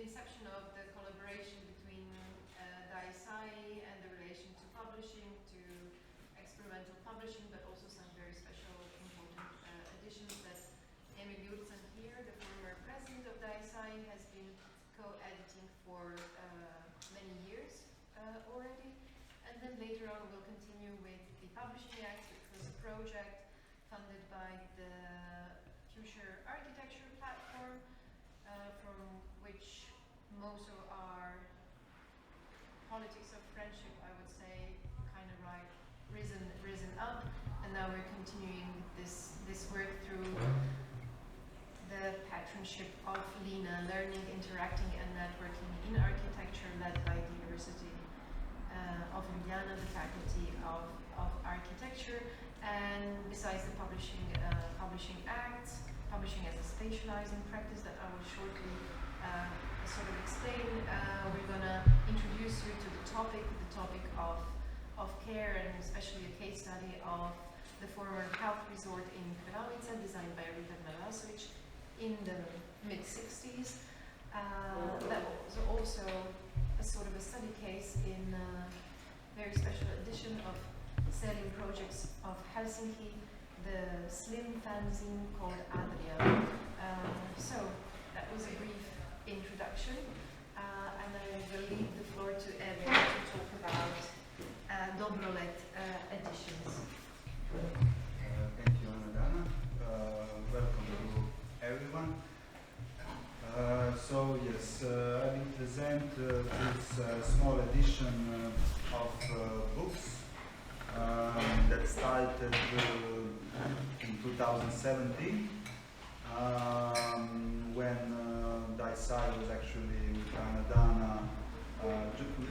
the inception of the collaboration between DAI SAI and the relation to publishing, to experimental publishing, but also some very special important editions that Emil Jurcan here, the former president of DAI SAI, has been co-editing for many years already. And then later on we'll continue with the Publishing Act, which was a project funded by the Future Architecture platform, from which most of our politics of friendship, I would say, kind of risen up, and now we're continuing this work through the patronship of LINA, Learning, Interacting and Networking in Architecture, led by the University of Ljubljana, the Faculty of Architecture. And besides the Publishing Act, publishing as a spatializing practice that I will shortly sort of explain, we're going to introduce you to the topic of care, and especially a case study of the former health resort in Croatia, designed by Rikard Marasović in the mid-60s. That was also a sort of a study case in a very special edition of Selling Projects of Helsinki, the slim fanzine called Adria. So that was a brief introduction, and I will leave the floor to Emil to talk about DOBROLET editions. Thank you, Anna. Welcome to everyone. So yes, I will present this small edition of books that started in 2017 when DAI SAI was actually with Anna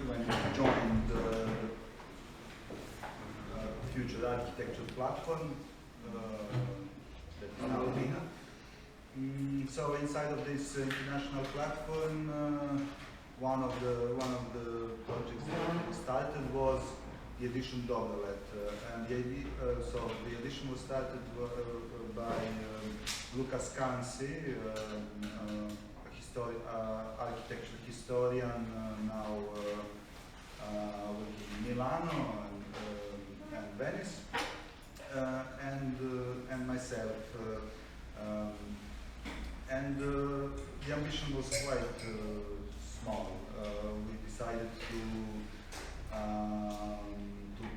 when we joined the Future Architecture platform that is now LINA. So inside of this international platform, one of the projects that we started was the edition DOBROLET, and the edition was started by Lucas Kansi, architecture historian, now working in Milano and Venice, and myself. And the ambition was quite small. We decided to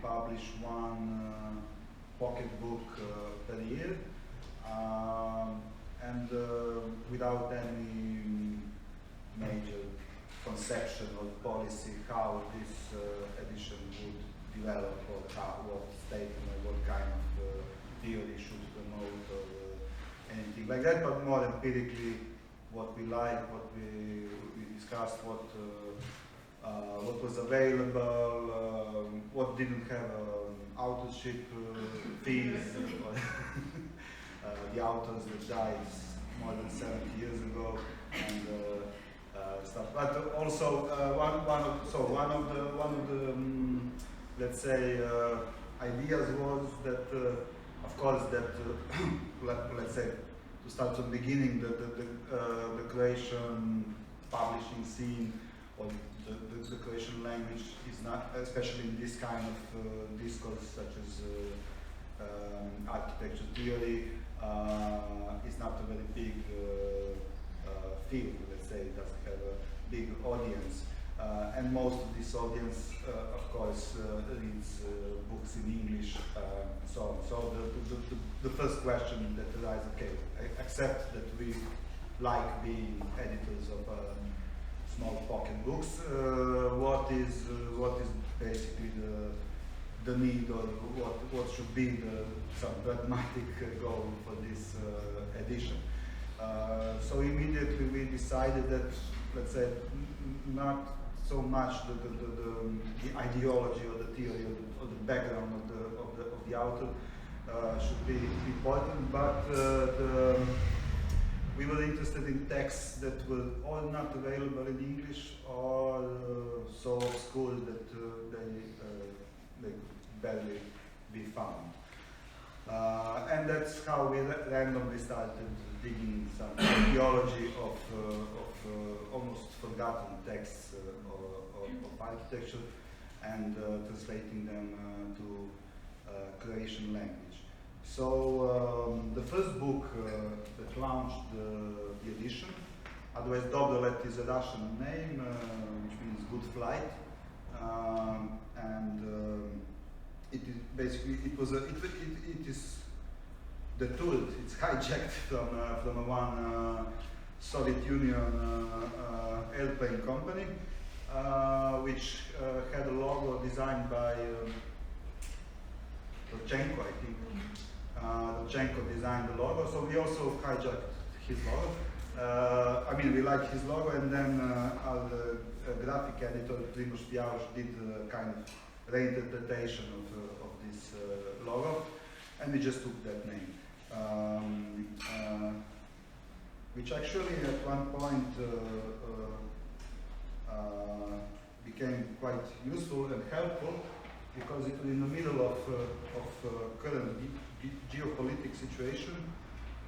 publish one pocket book per year, and without any major conception or policy how this edition would develop, or what statement or what kind of theory should promote, or anything like that, but more empirically what we liked, what we discussed, what was available, what didn't have authorship fees, the authors that died more than 70 years ago, and stuff. But also one of the let's say ideas was that of course that let's say to start from the beginning, the Croatian publishing scene or the Croatian language is not, especially in this kind of discourse such as architecture theory, is not a very big field. Let's say it doesn't have a big audience, and most of this audience, of course, reads books in English, and so on. So the first question that arises, okay, accept that we like being editors of small pocket books. What is basically the need, or what should be some pragmatic goal for this edition? So immediately we decided that, let's say, not so much the ideology or the theory or the background of the author should be important, but we were interested in texts that were all not available in English, or so obscure that they could barely be found. And that's how we randomly started digging some archaeology of almost forgotten texts of architecture and translating them to Croatian language. So the first book that launched the edition, otherwise DOBROLET is a Russian name, which means good flight, and it is basically it is the tool. It's hijacked from one Soviet Union airplane company, which had a logo designed by Rikard, I think. Rikard designed the logo, so we also hijacked his logo. I mean, we liked his logo, and then our graphic editor, Primož Pjauš, did a kind of reinterpretation of this logo, and we just took that name. Which actually at one point became quite useful and helpful, because it was in the middle of current geopolitical situation.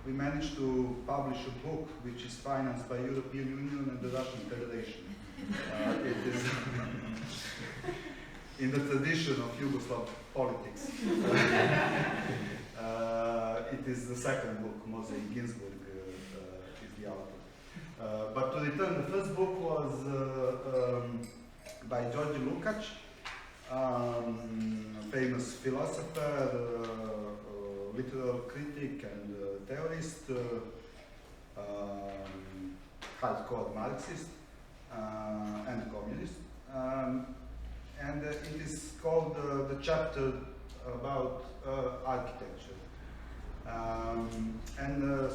We managed to publish a book which is financed by European Union and the Russian Federation. It is in the tradition of Yugoslav politics. It is the second book, Mosaic Ginsburg is the author. But to return, the first book was by George Lukács, famous philosopher, literal critic and theorist, hardcore Marxist and communist. And it is called the chapter about architecture.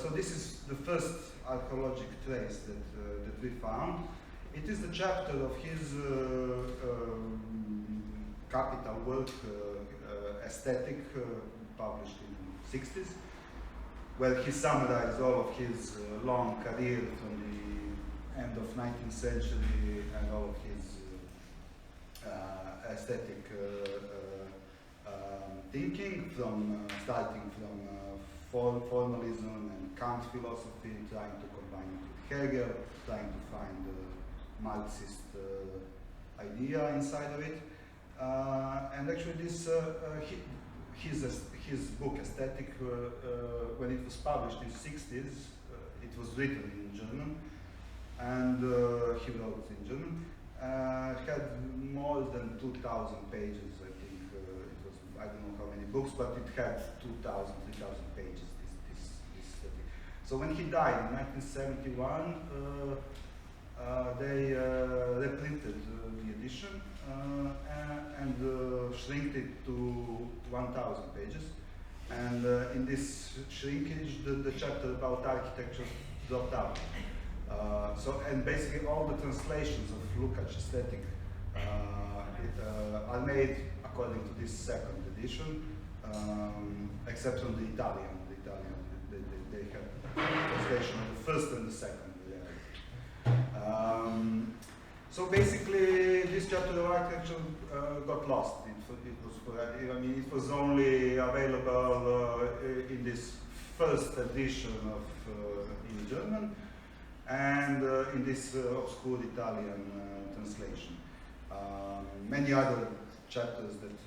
So this is the first archaeological trace that we found. It is the chapter of his capital work, Aesthetic, published in the 60s, where he summarized all of his long career from the end of 19th century and all of his aesthetic thinking, starting from formalism and Kant philosophy, trying to combine it with Hegel, trying to find the Marxist idea inside of it. And actually this, his book Aesthetic, when it was published in the 60s, it was written in German, and he wrote in German. It had more than 2,000 pages, I think. It was, I don't know how many books, but it had 2,000, 3,000 pages, this study. So when he died in 1971, they reprinted the edition and shrinked it to 1,000 pages. And in this shrinkage, the chapter about architecture dropped out. And basically all the translations of Lukács Aesthetic are made according to this second edition, except on the Italian. They have translation of the first and the second. So basically, this chapter of architecture got lost. It was only available in this first edition in German, and in this obscure Italian translation. Many other chapters that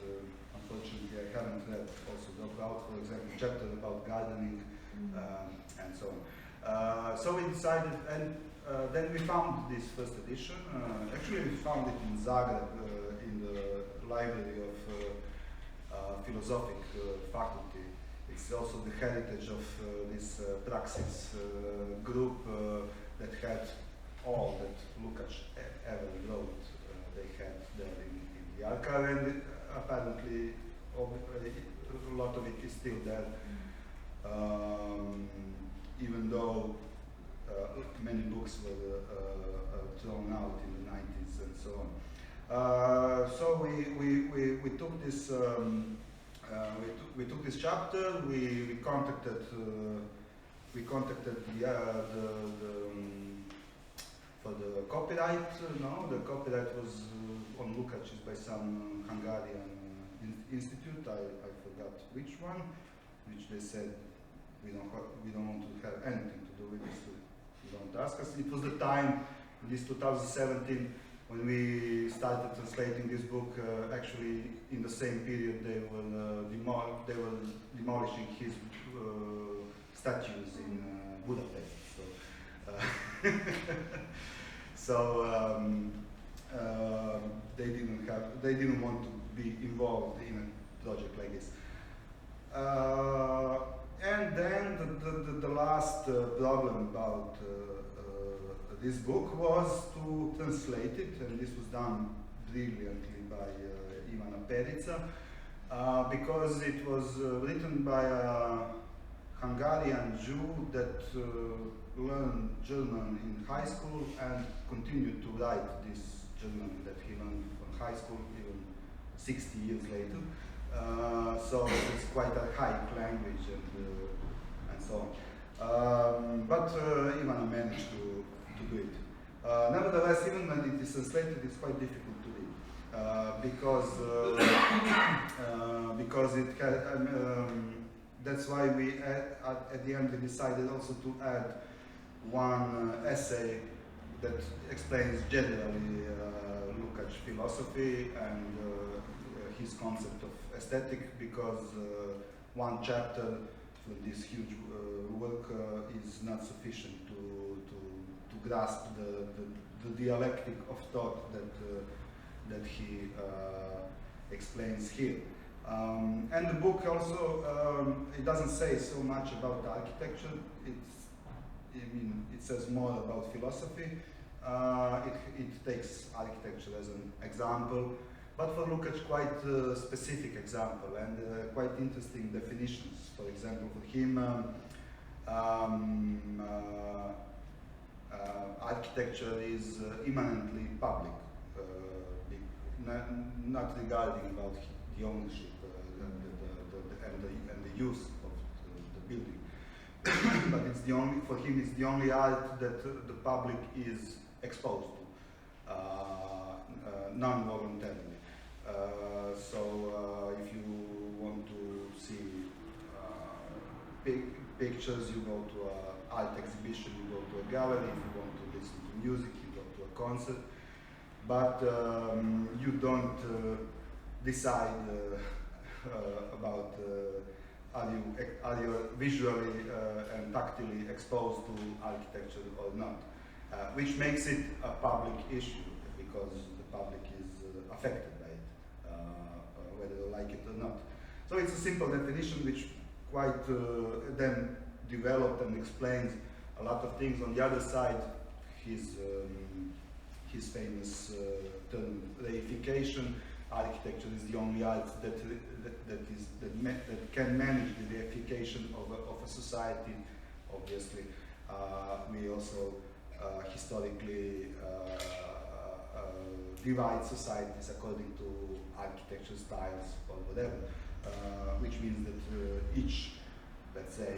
unfortunately I haven't read also dropped out, for example, chapter about gardening and so on. So we decided, and then we found this first edition. Actually we found it in Zagreb, in the library of philosophic faculty. It's also the heritage of this praxis group that had all that Lukács ever wrote. They had there in the archive, and apparently a lot of it is still there, even though many books were thrown out in the 90s and so on. So we took this we took this chapter. We contacted for the copyright. No, the copyright was on Lukács by some Hungarian institute. I forgot which one. which they said we don't want to have anything to do with this. You don't ask us. It was the time, this 2017, when we started translating this book. Actually, in the same period, they were demolishing his statues in Budapest. So, they didn't want to be involved in a project like this. And then the last problem about this book was to translate it, and this was done brilliantly by Ivana Perica, because it was written by a Hungarian Jew that learned German in high school and continued to write this German that he learned from high school even 60 years later. So it's quite a high language and so on. But Ivana managed to do it. Nevertheless, even when it is translated, it's quite difficult to read because it can. That's why we at the end we decided also to add one essay that explains generally Lukács' philosophy and his concept of aesthetic, because one chapter from this huge work is not sufficient to grasp the dialectic of thought that he explains here. And the book also, it doesn't say so much about architecture. It says more about philosophy. It takes architecture as an example, but for Lukács, quite a specific example and quite interesting definitions. For example, for him, architecture is immanently public, not regarding about the ownership and the use of the building. But it's the only, for him, it's the only art that the public is exposed to, non-voluntarily. So if you want to see pictures, you go to an art exhibition, you go to a gallery. If you want to listen to music, you go to a concert. But you don't decide about are you visually and tactily exposed to architecture or not, which makes it a public issue because the public is affected by it, whether they like it or not. So it's a simple definition which quite then developed and explains a lot of things. On the other side, his famous term reification. Architecture is the only art that can manage the reification of a society. Obviously, we also historically divide societies according to architecture styles or whatever, which means that each, let's say,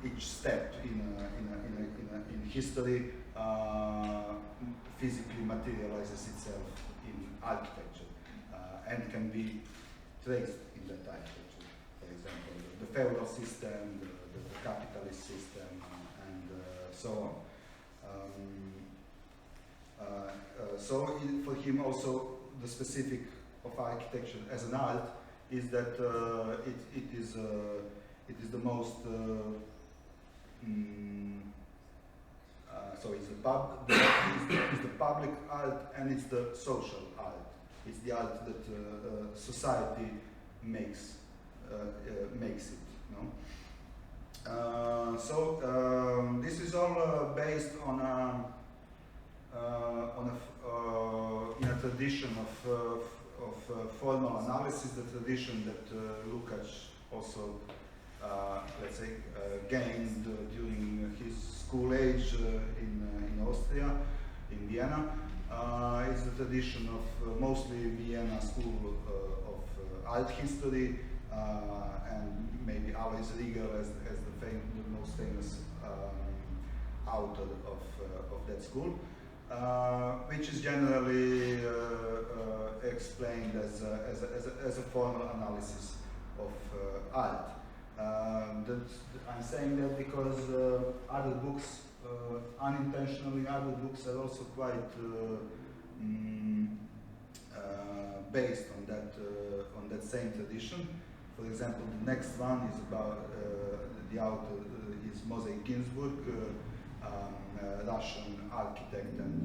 each step in history physically materializes itself in architecture and can be traced in that architecture. For example, the feudal system, the capitalist system, and so on. So for him also the specific of architecture as an art is that it is the most so it's the public art and it's the social art. It's the art that society makes it. No? So this is all based on in a tradition of formal analysis, the tradition that Lukács also let's say gained during his school age in Austria, in Vienna. It's the tradition of mostly Vienna School of Art History, and maybe Alois Riegel as the most famous author of that school, which is generally explained as a formal analysis art. I'm saying that because other books, unintentionally, other books are also quite based on that same tradition. For example, the next one is about the author is Moshe Ginsburg, Russian architect and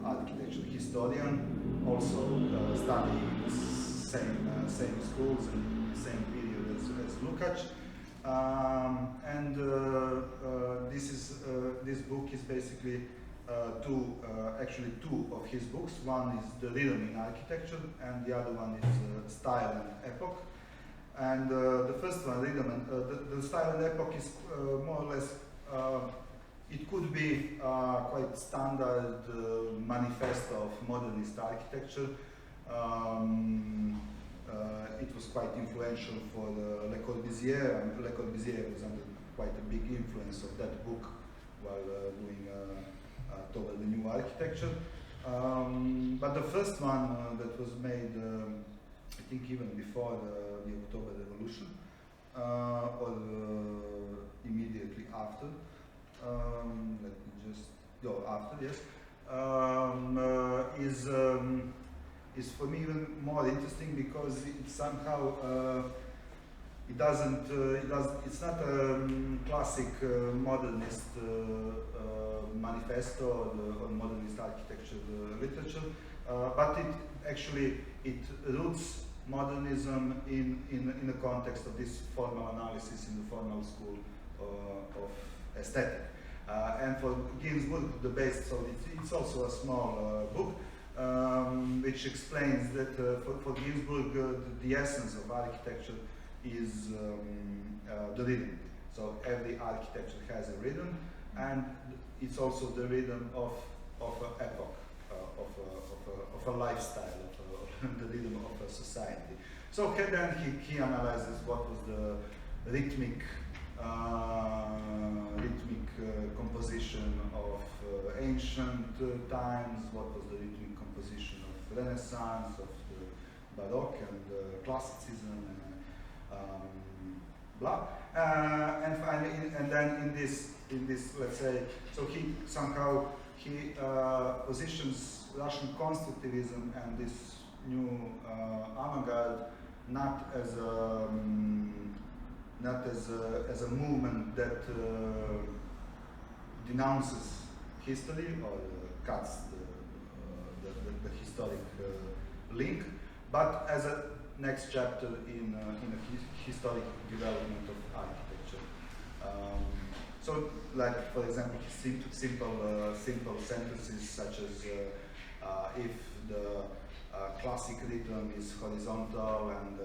architecture historian, also studying the same schools and the same period as Lukács. This book is basically actually two of his books. One is The Rhythm in Architecture, and the other one is Style and Epoch. And the first one, Rhythm, and the Style and Epoch is more or less, it could be quite standard manifesto of modernist architecture. It was quite influential for Le Corbusier, and Le Corbusier was under quite a big influence of that book while doing toward the new architecture. But the first one that was made, I think even before the October Revolution, or immediately after, let me just go after, yes, is for me even more interesting because it somehow it's not a classic modernist manifesto or modernist architecture literature, but it roots modernism in the context of this formal analysis in the formal school of aesthetic. And for Ginsburg, the base, so it's also a small book, which explains that for Ginsburg, the essence of architecture is the rhythm. So every architecture has a rhythm, and it's also the rhythm of an epoch, of a lifestyle, of the rhythm of a society. So then he analyzes what was the rhythmic composition of ancient times, what was the rhythmic composition of Renaissance, of the Baroque and Classicism, blah. And finally, and then in this, let's say, so he somehow positions Russian constructivism and this new avant-garde not as a movement that denounces history or cuts the historic link, but as a next chapter in a historic development of architecture. So, like for example, simple sentences such as if the classic rhythm is horizontal and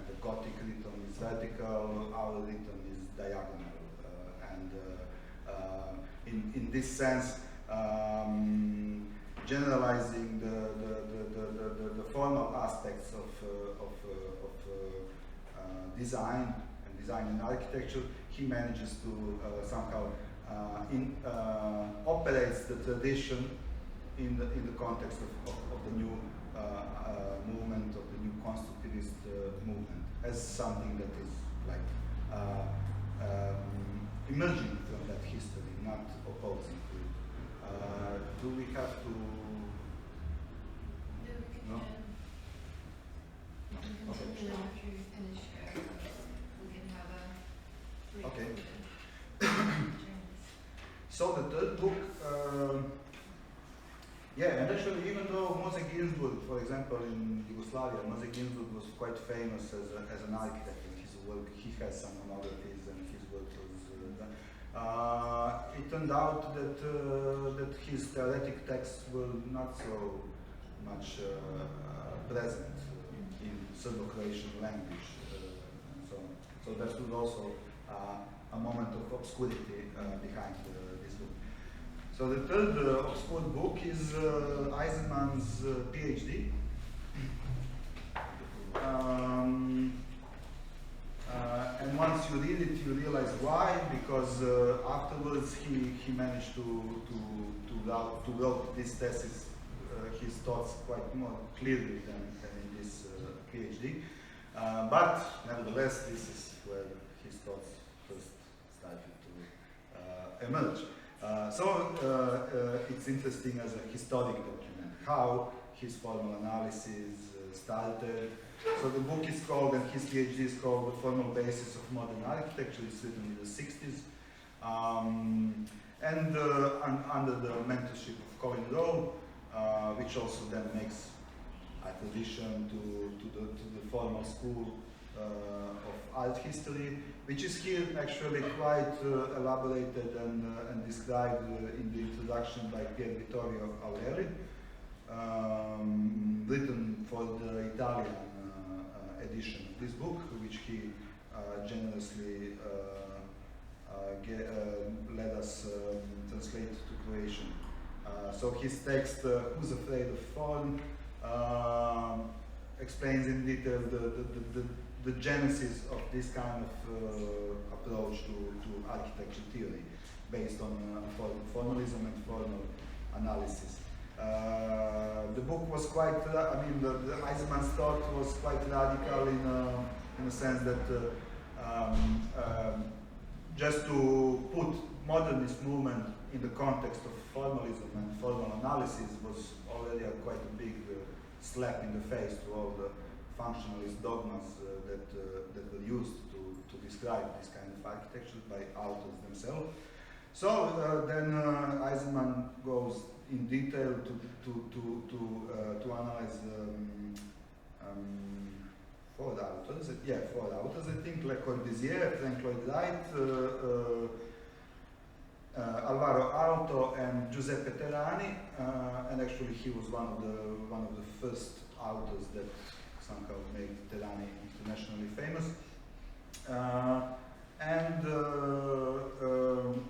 the Gothic rhythm is vertical, our rhythm is diagonal, in this sense, generalizing the formal aspects of design and design in architecture, he manages to somehow operates the tradition in the context of the new movement, of the new constructivist movement, as something that is like emerging from that history, not opposing to it. Do we have to? No. Okay. After you finish, we can have a break. Okay. So the third book, yeah, and actually even though Moshe Ginsburg, for example, in Yugoslavia, Moshe Ginsburg was quite famous as an architect in his work. He has some monographies and his work was it turned out that his theoretic texts were not so much present in Serbo-Croatian language. So that was also a moment of obscurity behind this book. So the third obscure book is Eisenman's PhD. And once you read it, you realize why, because afterwards he managed to write this thesis his thoughts quite more clearly than in this PhD. But nevertheless, this is where his thoughts first started to emerge. So it's interesting as a historic document, how his formal analysis started. So the book is called, and his PhD is called, The Formal Basis of Modern Architecture. It's written in the 60s. And under the mentorship of Colin Rowe, which also then makes acquisition to the formal school of art history, which is here actually quite elaborated and described in the introduction by Pier Vittorio Aureli, written for the Italian edition of this book, which he generously let us translate to Croatian. So his text, Who's Afraid of Form, explains in detail the genesis of this kind of approach to architecture theory, based on formalism and formal analysis. The book was quite, I mean, the Eisenman's thought was quite radical in a sense that just to put modernist movement in the context of formalism and formal analysis was already quite a big slap in the face to all the functionalist dogmas that were used to describe this kind of architecture by authors themselves. So then Eisenman goes in detail to analyze four authors, I think, Le Corbusier, Frank Lloyd Wright, Alvaro Aalto, and Giuseppe Terrani, and actually he was one of the first authors that somehow made Terrani internationally famous. And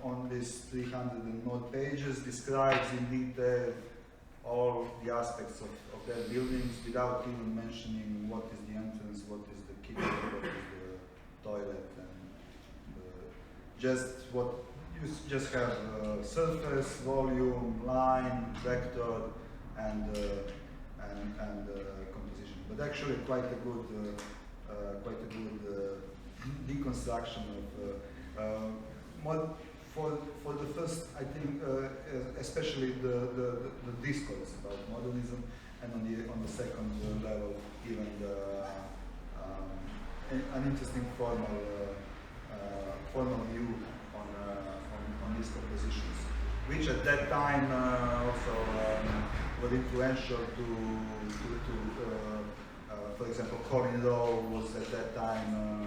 on these 300 and more pages describes in detail all the aspects of their buildings without even mentioning what is the entrance, what is the kitchen, what is the toilet, and just what you just have surface, volume, line, vector, and composition. But actually quite a good deconstruction of for the first, I think, especially the discourse about modernism, and on the second level, even an interesting formal view on these compositions, which at that time also were influential to for example, Colin Rowe was at that time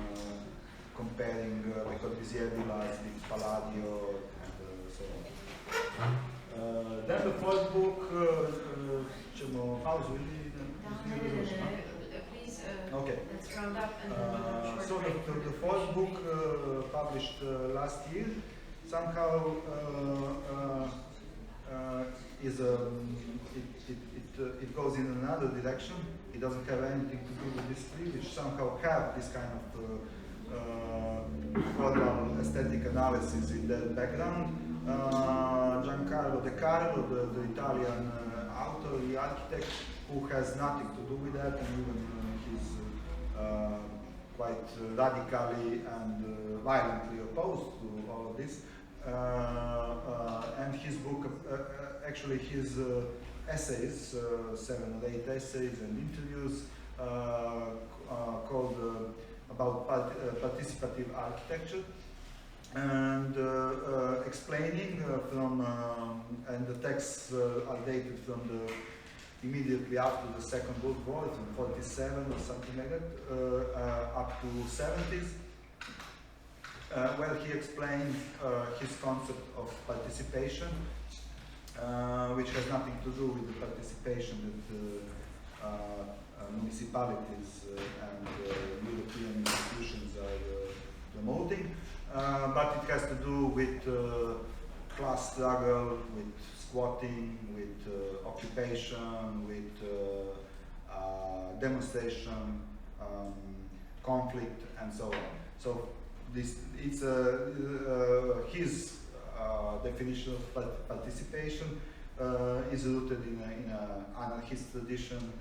comparing Le Corbusier villas with Palladio and so on. Then the fourth book, please, okay. let's round up and then so the fourth book published last year somehow is it goes in another direction. It doesn't have anything to do with these three, which somehow have this kind of formal aesthetic analysis in their background. Giancarlo De Carlo, the Italian author, the architect, who has nothing to do with that, and even he's quite radically and violently opposed to all of this. And his book, actually his essays, 7 or 8 essays and interviews, called about participative architecture, and explaining from, and the texts are dated from the immediately after the Second World War, from 47 or something like that, up to 70s, where he explains his concept of participation, which has nothing to do with the participation that municipalities and European institutions are promoting, but it has to do with class struggle, with squatting, with occupation, with demonstration, conflict, and so on. So this it's his definition of participation, is rooted in an anarchist tradition,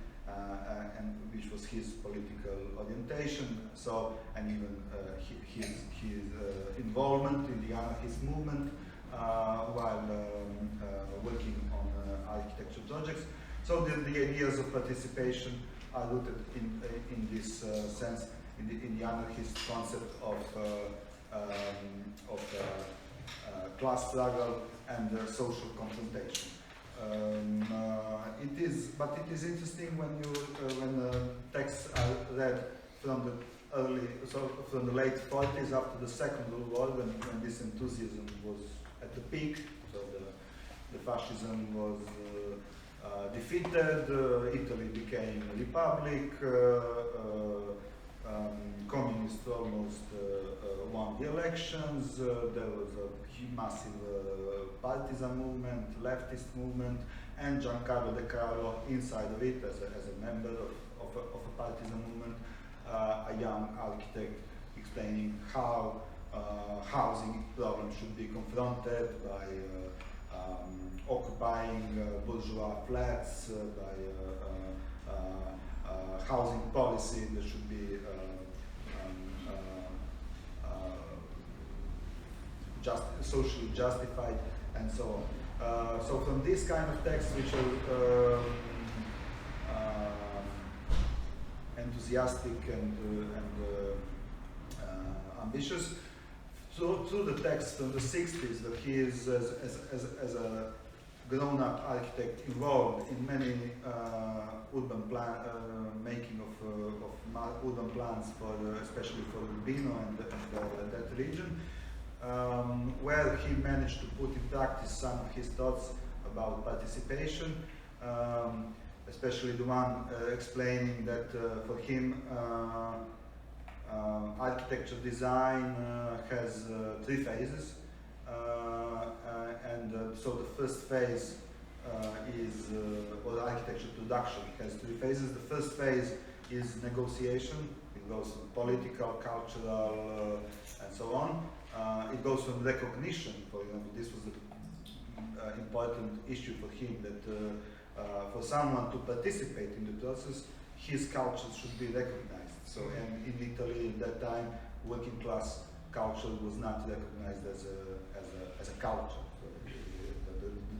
and which was his political orientation. So, and even his involvement in the anarchist movement while working on architecture projects. So the ideas of participation are rooted in this sense, in the anarchist concept of class struggle and social confrontation. It is interesting when texts are read from the from the late 40s, after the Second World War, when this enthusiasm was at the peak. So the fascism was defeated, Italy became a republic, communists almost won the elections, there was a massive partisan movement, leftist movement, and Giancarlo De Carlo inside of it as a member of a partisan movement, a young architect explaining how housing problems should be confronted by occupying bourgeois flats, by housing policy that should be socially justified, and so on. So from these kind of texts, which are enthusiastic and ambitious, through the text from the 60s, that he is, as a grown-up architect, involved in many urban making of urban plans for, especially for Urbino and that region, where he managed to put in practice some of his thoughts about participation, especially the one explaining that for him architecture design has 3 phases, and so the first phase is, or architecture production has 3 phases. The first phase is negotiation. It goes from political, cultural, and so on. It goes from recognition. For example, this was an important issue for him, that for someone to participate in the process, his culture should be recognized. So, and in Italy at that time, working class culture was not recognized as a culture.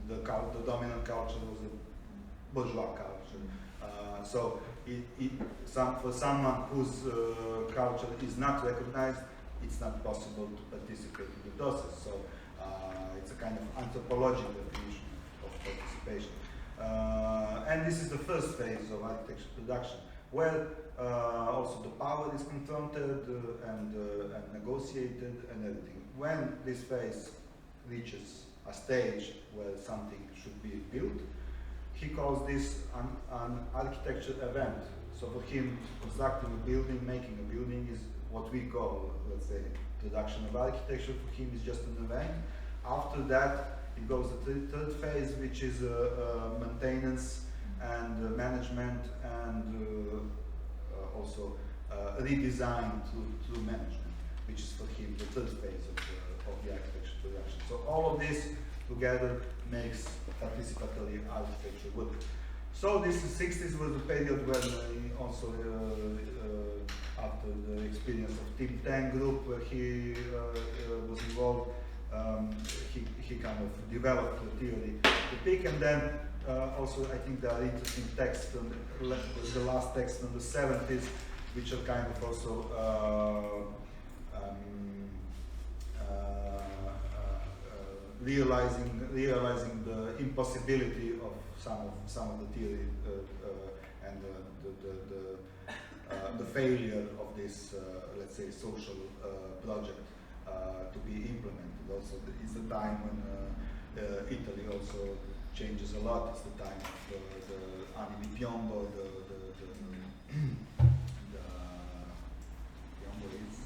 So the dominant culture was a bourgeois culture. So for someone whose culture is not recognized, it's not possible to participate in the process. So it's a kind of anthropological definition of participation. And this is the first phase of architecture production, where also the power is confronted and negotiated and everything. When this phase reaches a stage where something should be built, he calls this an architecture event. So for him, constructing a building, making a building is what we call, let's say, production of architecture. For him is just an event. After that, it goes to the third phase, which is maintenance and management, and also redesign through management, which is for him the third phase of the architecture production. So all of this together makes participatory architecture work. So this 60s was the period when also after the experience of Think Tank group, where he was involved, he kind of developed the theory, the peak, and then also I think there are interesting texts from the last text from the 70s, which are kind of also realizing the impossibility of some of the theory and the failure of this let's say social project to be implemented. Also, it's the time when Italy also changes a lot. It's the time of the anni di piombo, piombo is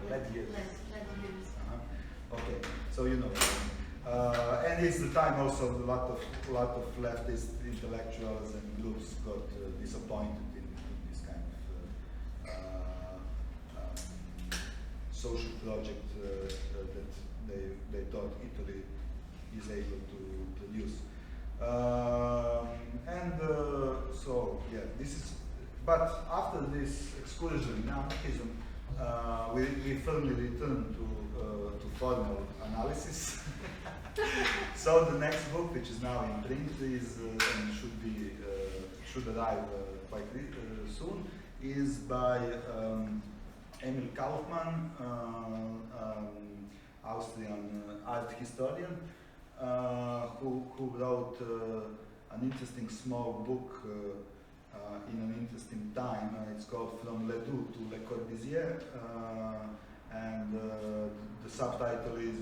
lead years. Okay, so you know. And it's the time also a lot of leftist intellectuals and groups got disappointed in this kind of. social project that they thought Italy is able to produce. So yeah, this is. But after this excursion in anarchism, we firmly return to formal analysis. So the next book, which is now in print, is and should arrive quite soon, is by Emil Kaufmann, Austrian art historian, who wrote an interesting small book in an interesting time. It's called From Ledoux to Le Corbusier, and the subtitle is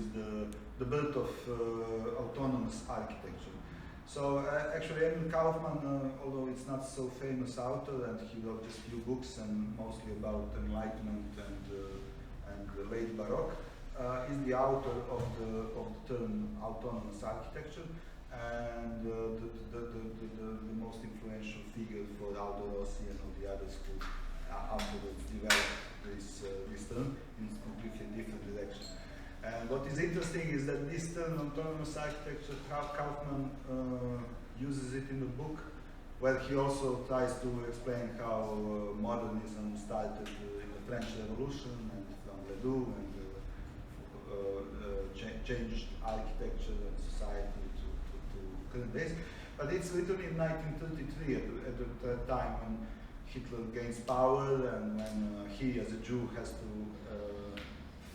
The Birth of Autonomous Architecture. So actually Emil Kaufmann, although it's not so famous author, and he wrote just few books and mostly about Enlightenment and the late Baroque, is the author of the term autonomous architecture, and the most influential figure for Aldo Rossi and all the others who afterwards developed this term in a completely different direction. And what is interesting is that this term, autonomous architecture, Kaufmann uses it in the book, where he also tries to explain how modernism started in the French Revolution and from Ledoux, and changed architecture and society to current days. But it's written in 1933, at the time when Hitler gains power and when he, as a Jew, has to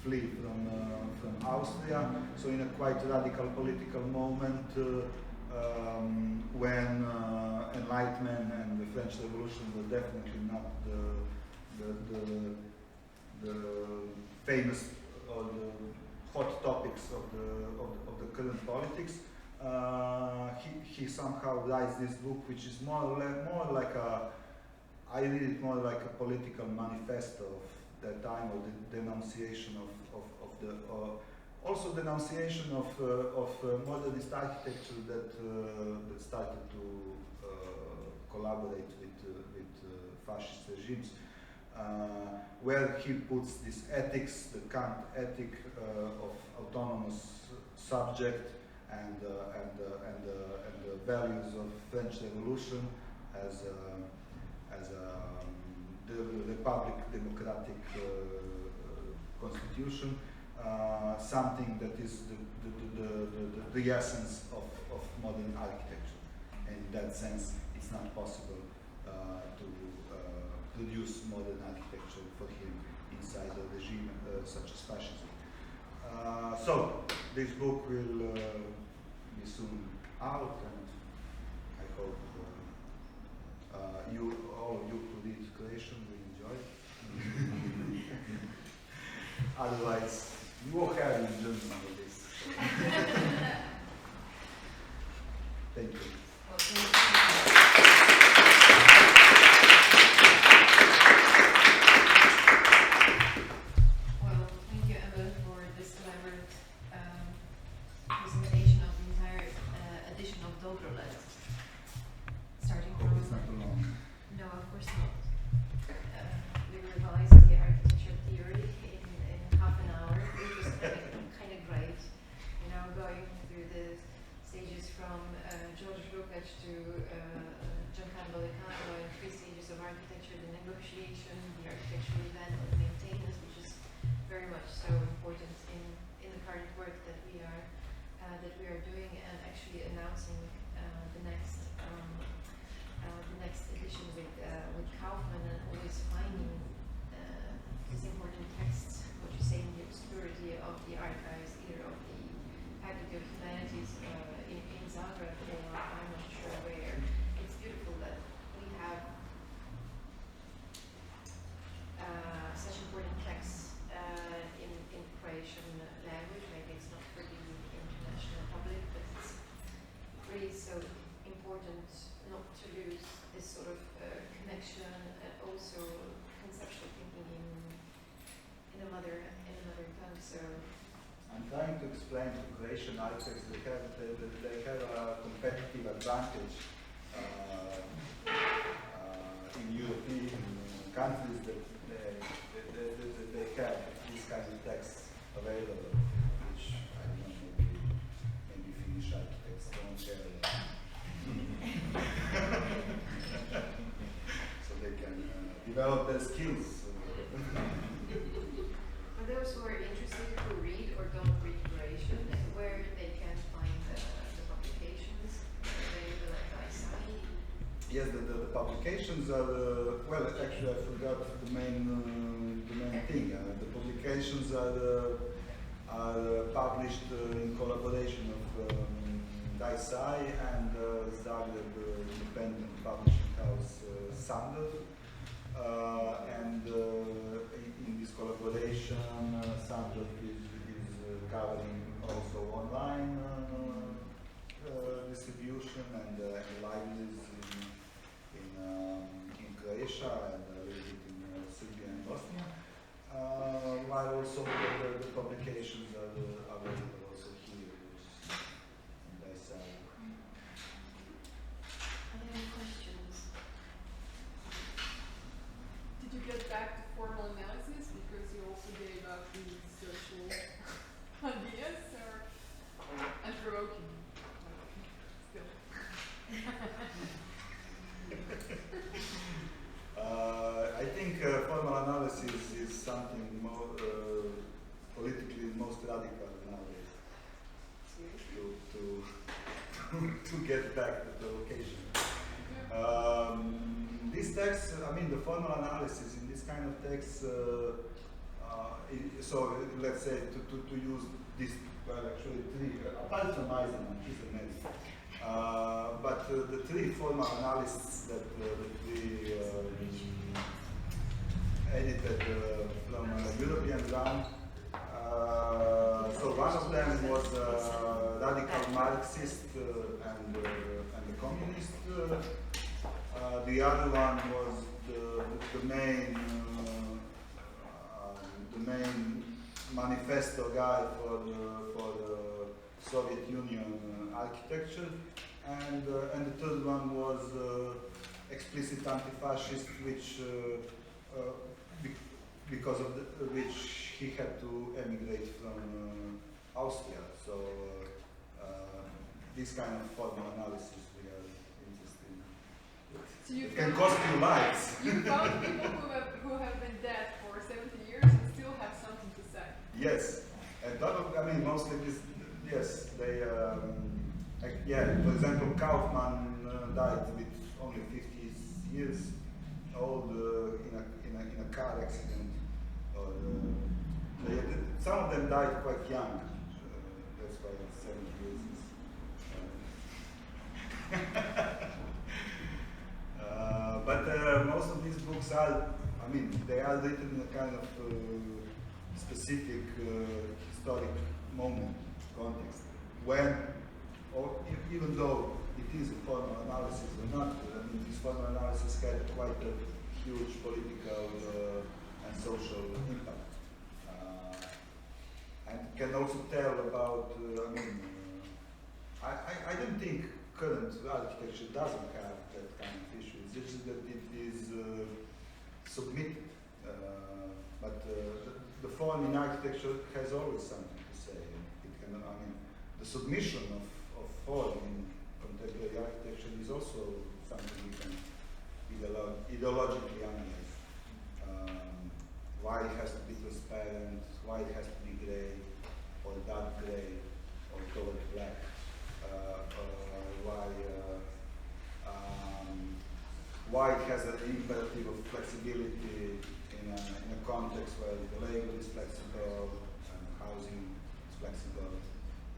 flee from Austria. So in a quite radical political moment, when Enlightenment and the French Revolution were definitely not the famous or the hot topics of the current politics, he somehow writes this book, which is more like I read it more like a political manifesto of that time, or the denunciation of the also denunciation of modernist architecture that started to collaborate with fascist regimes. Where he puts this ethics, the Kant ethic of autonomous subject and the values of French Revolution as the Republic democratic constitution, something that is the essence of modern architecture. And in that sense, it's not possible to produce modern architecture for him inside a regime such as fascism. So this book will be soon out, and I hope all of you who read Croatian will enjoy it. Otherwise, you will have in German with this. Thank you. Well, thank you. Presentation of the entire edition of DOBROLET, starting from. It's not too long. No, of course not. We revised the architecture theory in half an hour, which was kind of great. You know, going through the stages from George Lukács to Giancarlo Lecano, and 3 stages of architecture: the negotiation, the architectural event, and the maintenance, which is very much so important in the current work that we are doing, and actually announcing the next edition with Kaufmann, and always finding these important texts, what you say, in the obscurity of the archives, either of the Faculty of Humanities in Zagreb, or I'm not sure where. It's beautiful that we have such important texts in Croatian language. Maybe it's not for the international public, but it's really so important not to lose this sort of connection, and also conceptual thinking in a mother tongue. So I'm trying to explain to Croatian architects they have a competitive advantage in European countries that they have this kind of the skills. For those who are interested, who read or don't read Croatian, where they can find the publications available at DAI SAI? Yes, the publications are, well, actually I forgot the main thing. The publications are published in collaboration of DAI SAI and Zagreb independent publishing house Sander. And in this collaboration, Sander is covering also online distribution and libraries in Croatia and a little bit in Serbia and Bosnia, while also the publications are available also here in DAI SAI. Are there any questions? Did you get back to formal analysis because you also gave up the social ideas, or and provoking? Still. I think formal analysis is something more politically most radical nowadays. To get back to the location. These texts, I mean, the formal analysis in this kind of text. So let's say to use this, well, actually three, apart from Eisenman, he's amazing. But the three formal analyses that we edited from European ground. So one of them was radical Marxist and the communist. The other one was the main manifesto guy for the Soviet Union architecture, and the third one was explicit anti-fascist, which because of which he had to emigrate from Austria. So this kind of formal analysis we are interested in. So you it can cost you lives. You found people who have been dead for 70 years and still have something to say. Yes, and probably, I mean, mostly this. Yes, they. Yeah, for example, Kaufman died with only 50 years old in a car accident. Or some of them died quite young. That's why 70 years is. But most of these books are, I mean, they are written in a kind of specific historic moment, context, when, or even though it is a formal analysis or not, I mean, this formal analysis had quite a huge political and social impact. And can also tell about, I mean, I don't think current architecture doesn't have that kind of issue. It's just that it is submitted. But the form in architecture has always something to say. It can, I mean, the submission of form in contemporary architecture is also something we can ideologically analyze. Why it has to be transparent, why it has to be gray, or dark gray, or colored black, why it has an imperative of flexibility in a context where the labor is flexible, and housing is flexible,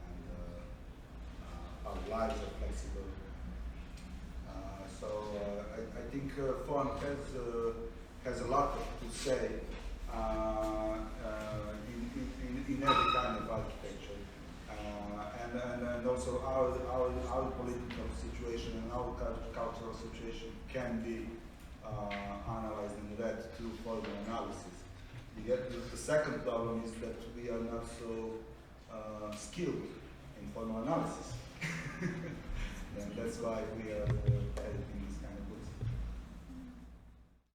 and our lives are flexible. So I think form has a lot to say in every kind of architecture, and also our political situation and our cultural situation can be analyzed and read through formal analysis. The second problem is that we are not so skilled in formal analysis. And that's why we are editing this kind of